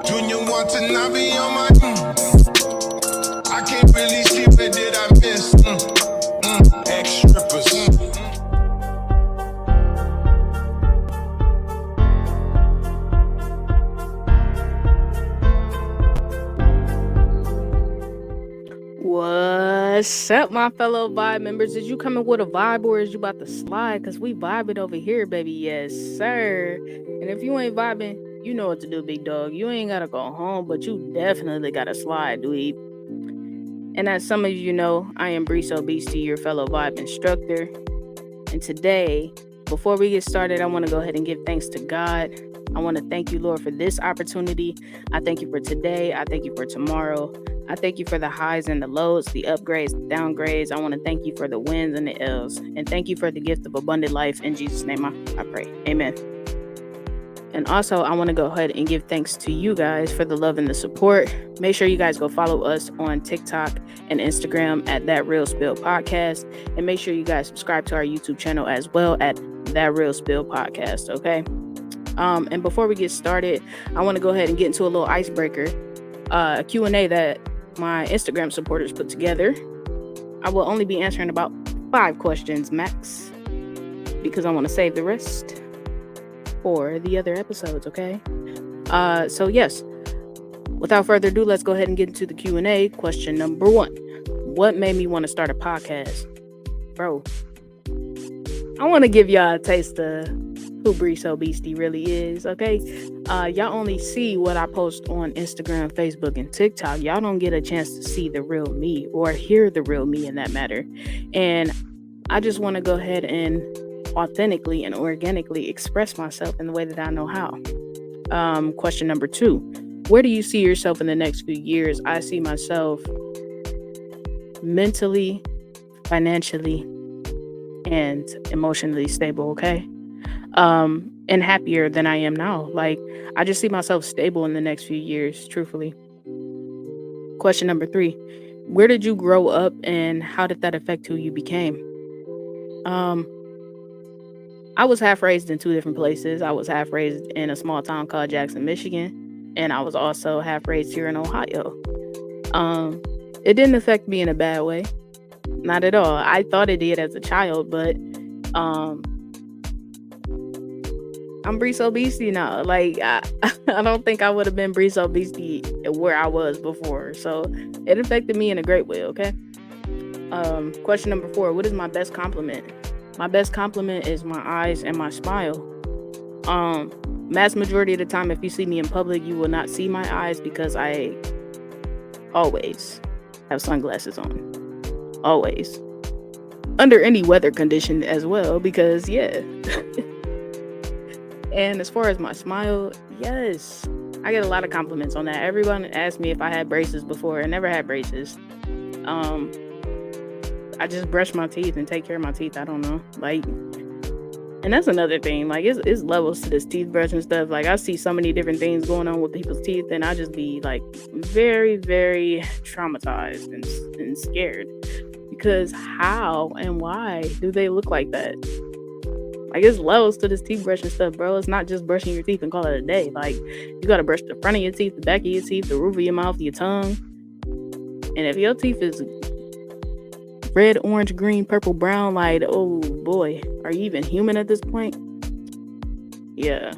Junior want to not be on my I can't really see what did I miss. Ex-strippers. What's up, my fellow vibe members? Is you coming with a vibe or is you about to slide? Because we vibing over here, baby. Yes, sir. And if you ain't vibing, you know what to do, big dog. You ain't got to go home, but you definitely got to slide, dweeb. And as some of you know, I am Briso Beastie, your fellow vibe instructor. And today, before we get started, I want to go ahead and give thanks to God. I want to thank you, Lord, for this opportunity. I thank you for today. I thank you for tomorrow. I thank you for the highs and the lows, the upgrades, the downgrades. I want to thank you for the wins and the L's. And thank you for the gift of abundant life. In Jesus' name, I pray. Amen. And also, I want to go ahead and give thanks to you guys for the love and the support. Make sure you guys go follow us on TikTok and Instagram at That Real Spill Podcast. And make sure you guys subscribe to our YouTube channel as well at That Real Spill Podcast, okay? And before we get started, I want to go ahead and get into a little icebreaker, a Q&A that my Instagram supporters put together. I will only be answering about 5 questions max because I want to save the rest for the other episodes, okay? So yes, without further ado, let's go ahead and get into the Q&A. Question number 1. What made me want to start a podcast? Bro, I want to give y'all a taste of who Briso Beastie really is, okay? Y'all only see what I post on Instagram, Facebook, and TikTok. Y'all don't get a chance to see the real me or hear the real me in that matter. And I just want to go ahead and authentically and organically express myself in the way that I know how. Question number 2. Where do you see yourself in the next few years? I see myself mentally, financially, and emotionally stable, okay? And happier than I am now. Like, I just see myself stable in the next few years, truthfully. Question number 3. Where did you grow up and how did that affect who you became? I was half raised in 2 different places. I was half raised in a small town called Jackson, Michigan, and I was also half raised here in Ohio. It didn't affect me in a bad way. Not at all. I thought it did as a child, but I'm Briso Beastie now. Like, I don't think I would have been Briso Beastie where I was before. So it affected me in a great way, okay? Question number 4. What is my best compliment? My best compliment is my eyes and my smile. Mass majority of the time, if you see me in public, you will not see my eyes because I always have sunglasses on. Always. Under any weather condition as well, because yeah. And as far as my smile, yes, I get a lot of compliments on that. Everyone asked me if I had braces before. I never had braces. I just brush my teeth and take care of my teeth. I don't know. Like, and that's another thing. Like, it's levels to this teeth brush and stuff. Like, I see so many different things going on with people's teeth, and I just be like very, very traumatized and scared. Because how and why do they look like that? Like, it's levels to this teeth brush and stuff, bro. It's not just brushing your teeth and call it a day. Like, you gotta brush the front of your teeth, the back of your teeth, the roof of your mouth, your tongue. And if your teeth is red, orange, green, purple, brown, like, oh boy, are you even human at this point? Yeah.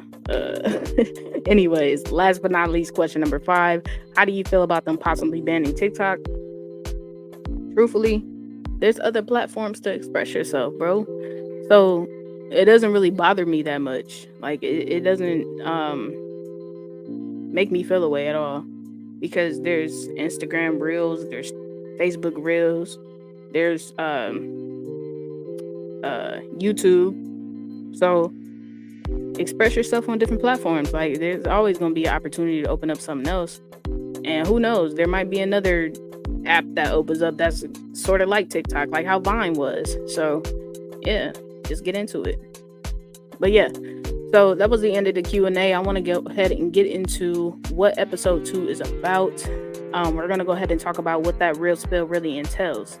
Anyways, last but not least, question number 5. How do you feel about them possibly banning TikTok? Truthfully, there's other platforms to express yourself, bro. So it doesn't really bother me that much. Like, it doesn't make me feel away at all, because there's Instagram Reels, there's Facebook Reels, there's YouTube. So express yourself on different platforms. Like, there's always going to be an opportunity to open up something else, and who knows, there might be another app that opens up that's sort of like TikTok, like how Vine was. So yeah, just get into it. But yeah, so that was the end of the Q&A. I want to go ahead and get into what episode 2 is about. We're going to go ahead and talk about what that real spill really entails.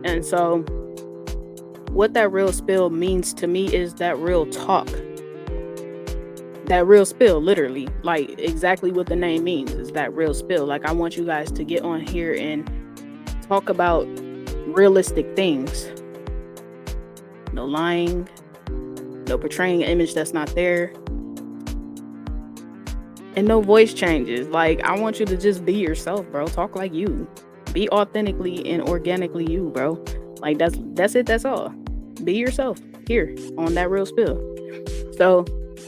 And so what that real spill means to me is that real talk. that real spill, literally, like exactly what the name means is that real spill. Like I want you guys to get on here and talk about realistic things. No lying, no portraying an image that's not there, and no voice changes. Like I want you to just be yourself, bro. Talk like you. Be authentically and organically you, bro. Like that's it, that's all. Be yourself here on that real spill. So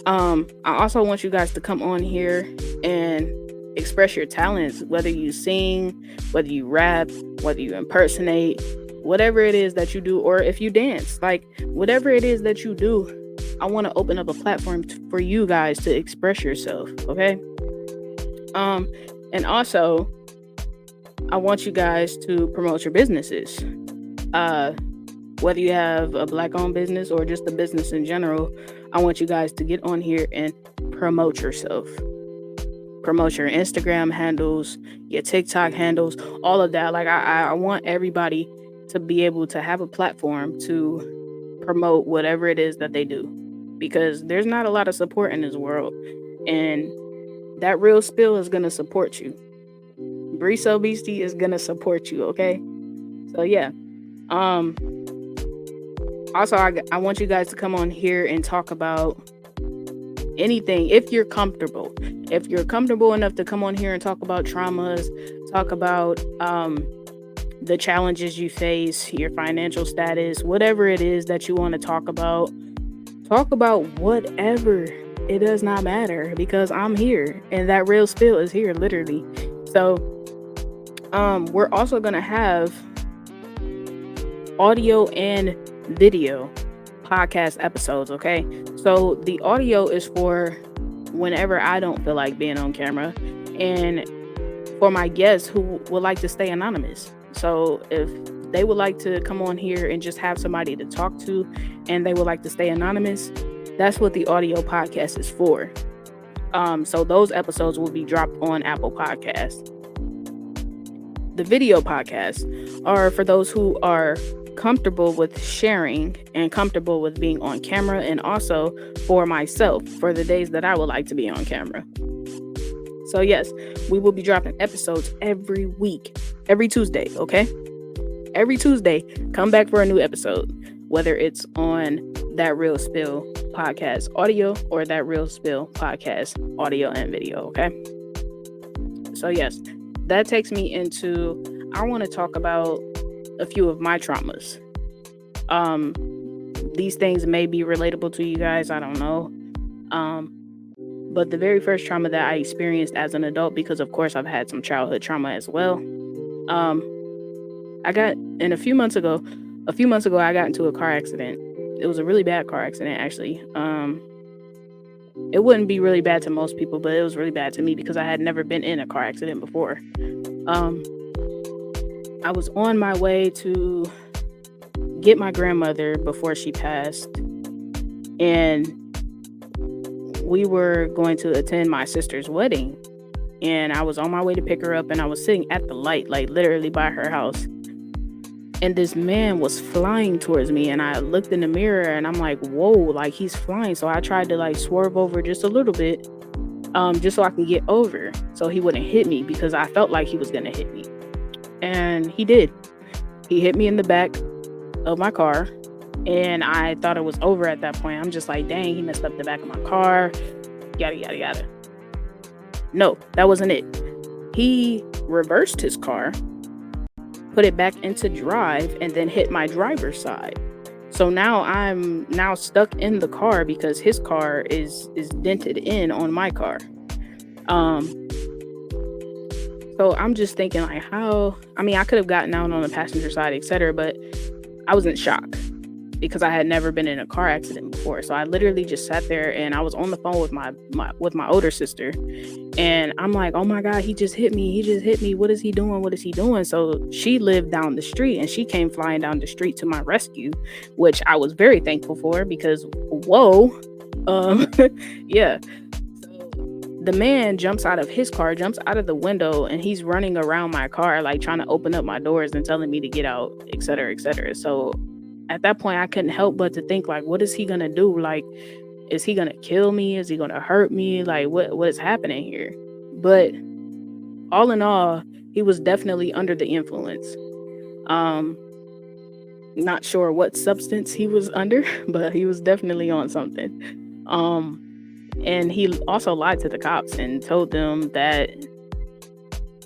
I also want you guys to come on here and express your talents, whether you sing, whether you rap, whether you impersonate, whatever it is that you do, or if you dance, like whatever it is that you do, I want to open up a platform for you guys to express yourself, okay? And also, I want you guys to promote your businesses. Whether you have a Black-owned business or just a business in general, I want you guys to get on here and promote yourself. Promote your Instagram handles, your TikTok handles, all of that. Like I want everybody to be able to have a platform to promote whatever it is that they do, because there's not a lot of support in this world, and that real spill is gonna support you. Briso Beastie is gonna support you, okay? So yeah. Also, I want you guys to come on here and talk about anything if you're comfortable. If you're comfortable enough to come on here and talk about traumas, talk about the challenges you face, your financial status, whatever it is that you want to talk about whatever. It does not matter, because I'm here and that real spill is here, literally. So we're also gonna have audio and video podcast episodes, okay? So the audio is for whenever I don't feel like being on camera, and for my guests who would like to stay anonymous. So if they would like to come on here and just have somebody to talk to and they would like to stay anonymous, that's what the audio podcast is for. So those episodes will be dropped on Apple Podcasts. The video podcasts are for those who are comfortable with sharing and comfortable with being on camera, and also for myself, for the days that I would like to be on camera. So yes, we will be dropping episodes every week, every Tuesday, okay? Every Tuesday, come back for a new episode, whether it's on That Real Spill podcast audio or That Real Spill podcast audio and video, okay? So yes, that takes me into, I want to talk about a few of my traumas. These things may be relatable to you guys, I don't know. But the very first trauma that I experienced as an adult, because of course I've had some childhood trauma as well. A few months ago, I got into a car accident. It was a really bad car accident, actually. It wouldn't be really bad to most people, but it was really bad to me because I had never been in a car accident before. I was on my way to get my grandmother before she passed, and we were going to attend my sister's wedding, and I was on my way to pick her up, and I was sitting at the light, like literally by her house, and this man was flying towards me, and I looked in the mirror and I'm like, whoa, like he's flying. So I tried to like swerve over just a little bit, just so I can get over so he wouldn't hit me, because I felt like he was gonna hit me. And he did. He hit me in the back of my car, and I thought it was over at that point. I'm just like, dang, he messed up the back of my car, yada, yada, yada. No, that wasn't it. He reversed his car, put it back into drive, and then hit my driver's side. So now I'm stuck in the car because his car is dented in on my car. So I'm just thinking, like, I could have gotten out on the passenger side, etc., but I was in shock because I had never been in a car accident before. So I literally just sat there, and I was on the phone with my older sister, and I'm like, oh my God, he just hit me. What is he doing? So she lived down the street, and she came flying down the street to my rescue, which I was very thankful for, because whoa, yeah. The man jumps out of his car, jumps out of the window, and he's running around my car, like trying to open up my doors and telling me to get out, etc., etc. So at that point, I couldn't help but to think, like, what is he gonna do? Like, is he gonna kill me? Is he gonna hurt me? Like, what is happening here? But all in all, he was definitely under the influence. Um, Not sure what substance he was under, but he was definitely on something. Um, and he also lied to the cops and told them that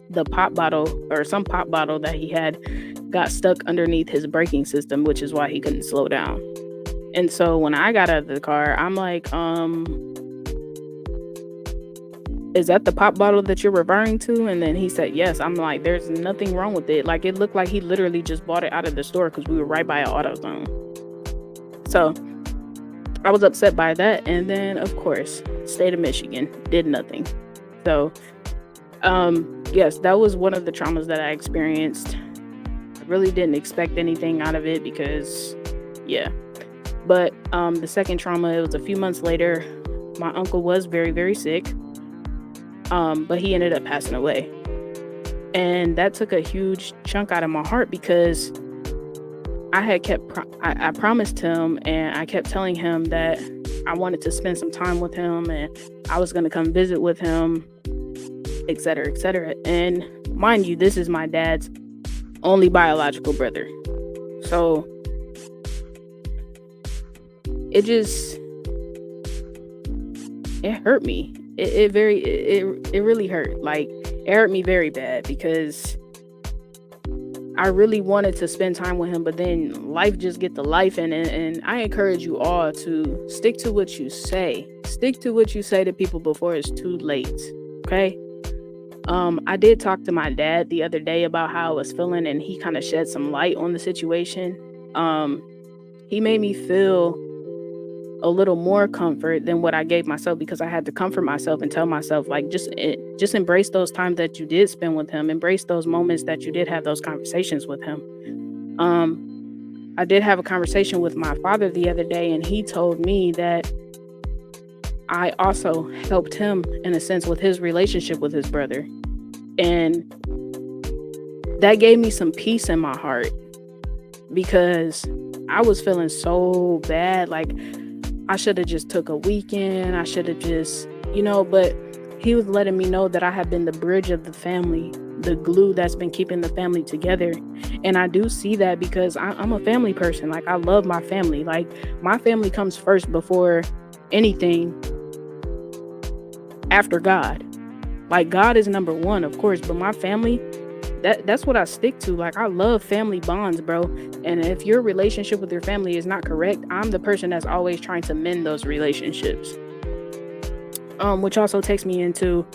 the pop bottle or some pop bottle that he had got stuck underneath his braking system, which is why he couldn't slow down. And so when I got out of the car, I'm like, is that the pop bottle that you're referring to? And then he said, yes. I'm like, there's nothing wrong with it. Like, it looked like he literally just bought it out of the store because we were right by an AutoZone. So I was upset by that. And then, of course, state of Michigan did nothing. So, yes, that was one of the traumas that I experienced. I really didn't expect anything out of it because, yeah. But the second trauma, it was a few months later. My uncle was very, very sick. But he ended up passing away. And that took a huge chunk out of my heart because I had I promised him, and I kept telling him that I wanted to spend some time with him and I was going to come visit with him, et cetera, et cetera. And mind you, this is my dad's only biological brother. So it hurt me. It really hurt. Like, it hurt me very bad because I really wanted to spend time with him, but then life just get to life. And I encourage you all to stick to what you say. Stick to what you say to people before it's too late. Okay? I did talk to my dad the other day about how I was feeling, and he kind of shed some light on the situation. He made me feel a little more comfort than what I gave myself, because I had to comfort myself and tell myself, like, just embrace those times that you did spend with him. Embrace those moments that you did have those conversations with him. I did have a conversation with my father the other day, and he told me that I also helped him in a sense with his relationship with his brother. And that gave me some peace in my heart because I was feeling so bad. Like, I should have just took a weekend. I should have just, but he was letting me know that I have been the bridge of the family, the glue that's been keeping the family together. And I do see that because I'm a family person. Like, I love my family. Like, my family comes first before anything after God. Like, God is number one, of course, but my family, that's what I stick to. Like, I love family bonds, bro. And if your relationship with your family is not correct, I'm the person that's always trying to mend those relationships. Which also takes me into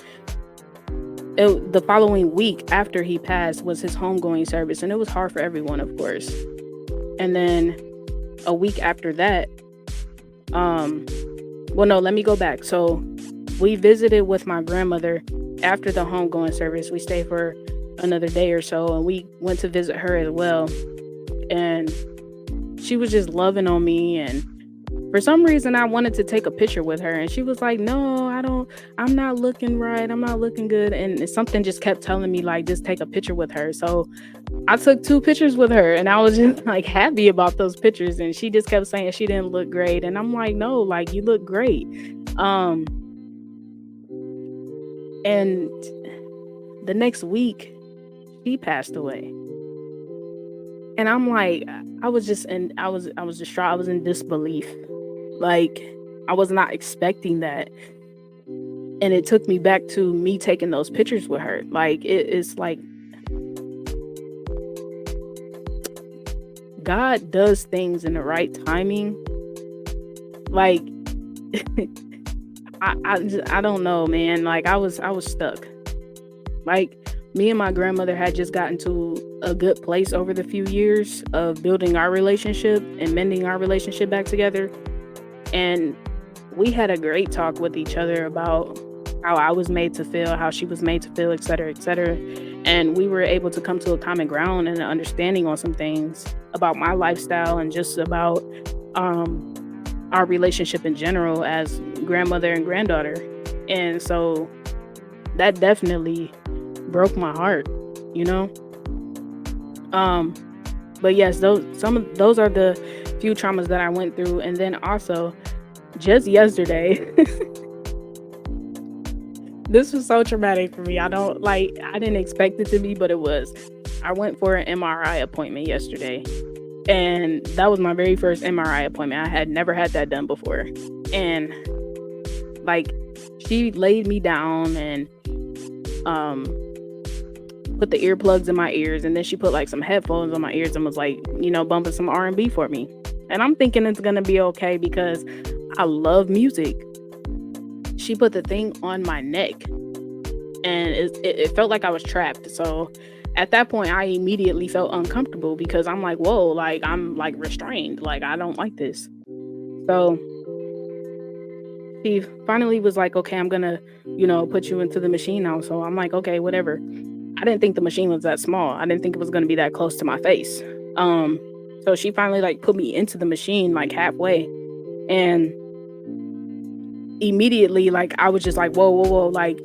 the following week after he passed was his homegoing service. And it was hard for everyone, of course. And then a week after that, let me go back. So we visited with my grandmother after the homegoing service. We stayed for another day or so, and we went to visit her as well. And she was just loving on me, and for some reason I wanted to take a picture with her, and she was like, no, I'm not looking right, I'm not looking good. And something just kept telling me, like, just take a picture with her. So I took 2 pictures with her, and I was just like happy about those pictures. And she just kept saying she didn't look great, and I'm like, no, like, you look great. And the next week she passed away. And I'm like, I was distraught. I was in disbelief. Like, I was not expecting that. And it took me back to me taking those pictures with her. Like, it's like God does things in the right timing. Like, I don't know, man. Like, I was stuck. Like, me and my grandmother had just gotten to a good place over the few years of building our relationship and mending our relationship back together. And we had a great talk with each other about how I was made to feel, how she was made to feel, et cetera, et cetera. And we were able to come to a common ground and an understanding on some things about my lifestyle and just about our relationship in general as grandmother and granddaughter. And so that definitely broke my heart, but yes, those are the few traumas that I went through. And then also just yesterday. This was so traumatic for me. I didn't expect it to be, but it was. I went for an MRI appointment yesterday, and that was my very first MRI appointment. I had never had that done before. And like, she laid me down and um put the earplugs in my ears, and then she put like some headphones on my ears and was like, bumping some R&B for me. And I'm thinking it's gonna be okay because I love music. She put the thing on my neck, and it felt like I was trapped. So at that point, I immediately felt uncomfortable because I'm like, whoa, like I'm like restrained. Like, I don't like this. So she finally was like, okay, I'm gonna, put you into the machine now. So I'm like, okay, whatever. I didn't think the machine was that small. I didn't think it was gonna be that close to my face. So she finally like put me into the machine like halfway, and immediately like I was just like, whoa, whoa, whoa, like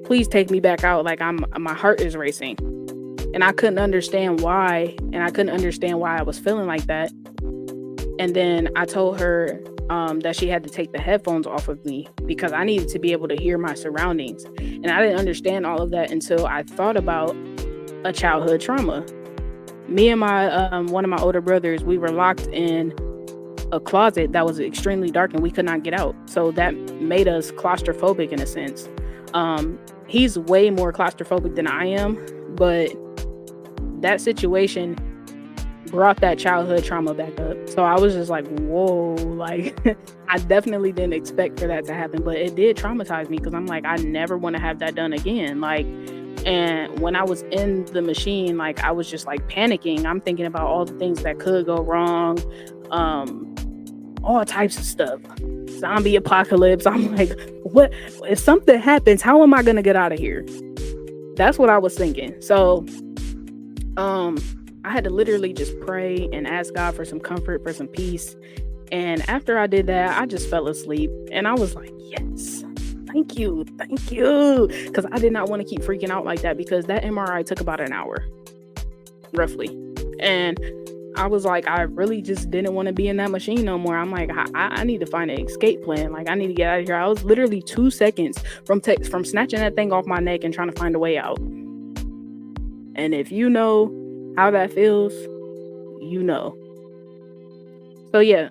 please take me back out. Like my heart is racing. And I couldn't understand why, and I couldn't understand why I was feeling like that. And then I told her that she had to take the headphones off of me because I needed to be able to hear my surroundings. And I didn't understand all of that until I thought about a childhood trauma. Me and my one of my older brothers, we were locked in a closet that was extremely dark and we could not get out. So that made us claustrophobic in a sense. He's way more claustrophobic than I am, but that situation brought that childhood trauma back up. So I was just like, whoa, like I definitely didn't expect for that to happen, but it did traumatize me because I'm like, I never want to have that done again. Like, and when I was in the machine, like I was just like panicking. I'm thinking about all the things that could go wrong, all types of stuff. Zombie apocalypse. I'm like, what if something happens? How am I gonna get out of here? That's what I was thinking. So I had to literally just pray and ask God for some comfort, for some peace. And after I did that, I just fell asleep. And I was like, yes, thank you. Because I did not want to keep freaking out like that because that MRI took about an hour, roughly. And I was like, I really just didn't want to be in that machine no more. I'm like, I need to find an escape plan. Like, I need to get out of here. I was literally 2 seconds from snatching that thing off my neck and trying to find a way out. And if you know how that feels, you know. So yeah,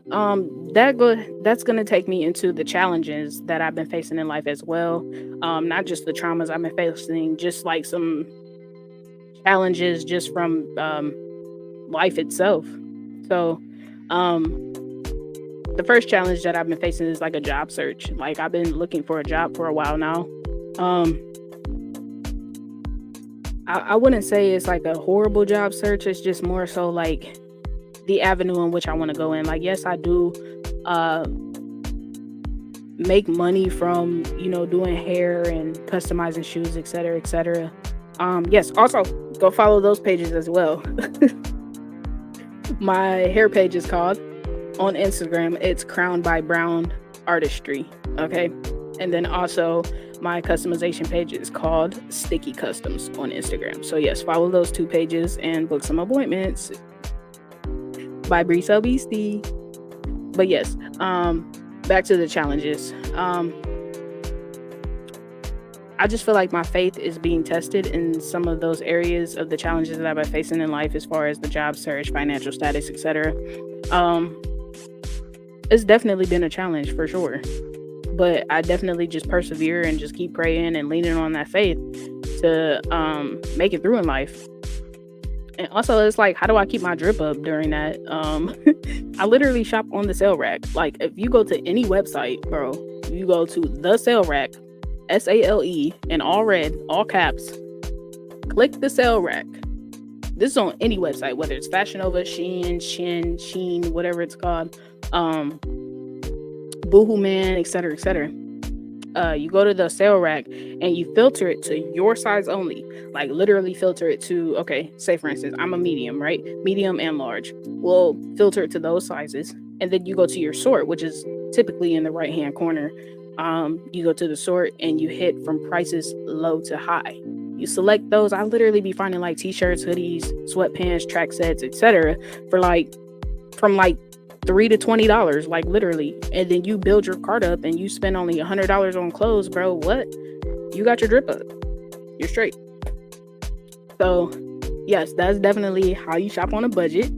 that's gonna take me into the challenges that I've been facing in life as well. Not just the traumas I've been facing, just like some challenges just from life itself. So the first challenge that I've been facing is like a job search. Like, I've been looking for a job for a while now. I wouldn't say it's like a horrible job search. It's just more so like the avenue in which I want to go in. Like, yes, I do make money from, doing hair and customizing shoes, etc., etc. Yes, also go follow those pages as well. My hair page is called, on Instagram, it's Crowned by Brown Artistry. Okay. And then also my customization page is called Sticky Customs on Instagram. So yes, follow those 2 pages and book some appointments. By Briso Beastie. But yes, back to the challenges. I just feel like my faith is being tested in some of those areas of the challenges that I've been facing in life, as far as the job search, financial status, etc. It's definitely been a challenge for sure. But I definitely just persevere and just keep praying and leaning on that faith to make it through in life. And also, it's like, how do I keep my drip up during that? I literally shop on the sale rack. Like, if you go to any website, bro, you go to the sale rack, SALE, in all red, all caps, click the sale rack. This is on any website, whether it's Fashion Nova, Shein, whatever it's called, Boohoo Man, etc., etc. You go to the sale rack and you filter it to your size only. Like, literally filter it to, okay, say for instance, I'm a medium, right? Medium and large. We'll filter it to those sizes. And then you go to your sort, which is typically in the right hand corner. You go to the sort and you hit from prices low to high. You select those. I literally be finding like t-shirts, hoodies, sweatpants, track sets, etc. for like from like $3 to $20, like literally. And then you build your cart up and you spend only $100 on clothes, bro. What? You got your drip up. You're straight. So, yes, that's definitely how you shop on a budget,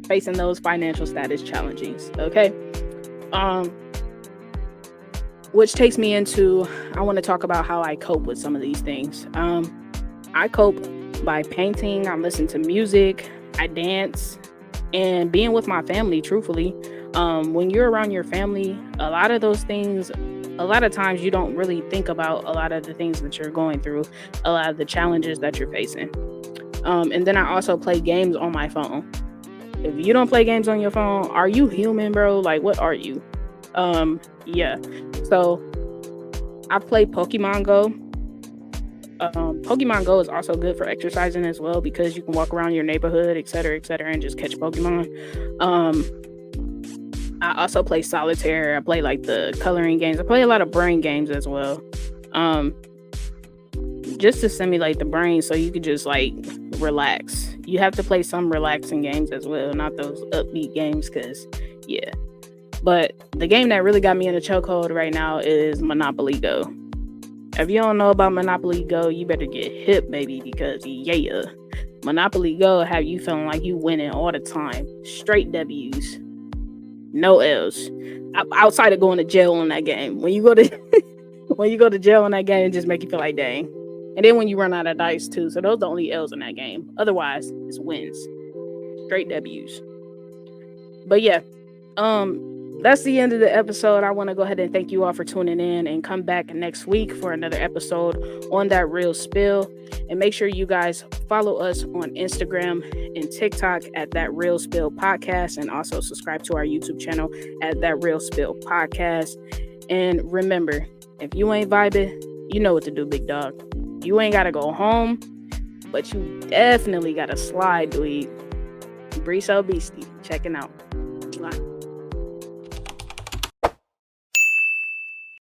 facing those financial status challenges. Okay. Which takes me into, I want to talk about how I cope with some of these things. I cope by painting, I listen to music, I dance, and being with my family, truthfully. When you're around your family, a lot of those things, a lot of times you don't really think about a lot of the things that you're going through, a lot of the challenges that you're facing. And then I also play games on my phone. If you don't play games on your phone, are you human, bro? Like, what are you? Yeah. So I play Pokemon Go. Pokemon Go is also good for exercising as well, because you can walk around your neighborhood, etc., and just catch Pokemon. I also play solitaire. I play like the coloring games. I play a lot of brain games as well. Just to stimulate the brain so you could just like relax. You have to play some relaxing games as well, not those upbeat games, because yeah. But the game that really got me in a chokehold right now is Monopoly Go. If you don't know about Monopoly Go, you better get hip, baby, because yeah, Monopoly Go have you feeling like you winning all the time. Straight W's, no L's. Outside of going to jail on that game, when you go to jail on that game, it just make you feel like dang. And then when you run out of dice too, so those are the only L's in that game. Otherwise, it's wins, straight W's. But yeah, that's the end of the episode. I want to go ahead and thank you all for tuning in, and come back next week for another episode on That Real Spill. And make sure you guys follow us on Instagram and TikTok at That Real Spill Podcast, and also subscribe to our YouTube channel at That Real Spill Podcast. And remember, if you ain't vibing, you know what to do, big dog. You ain't got to go home, but you definitely got to slide, dude. Breeso Beastie, checking out. Bye.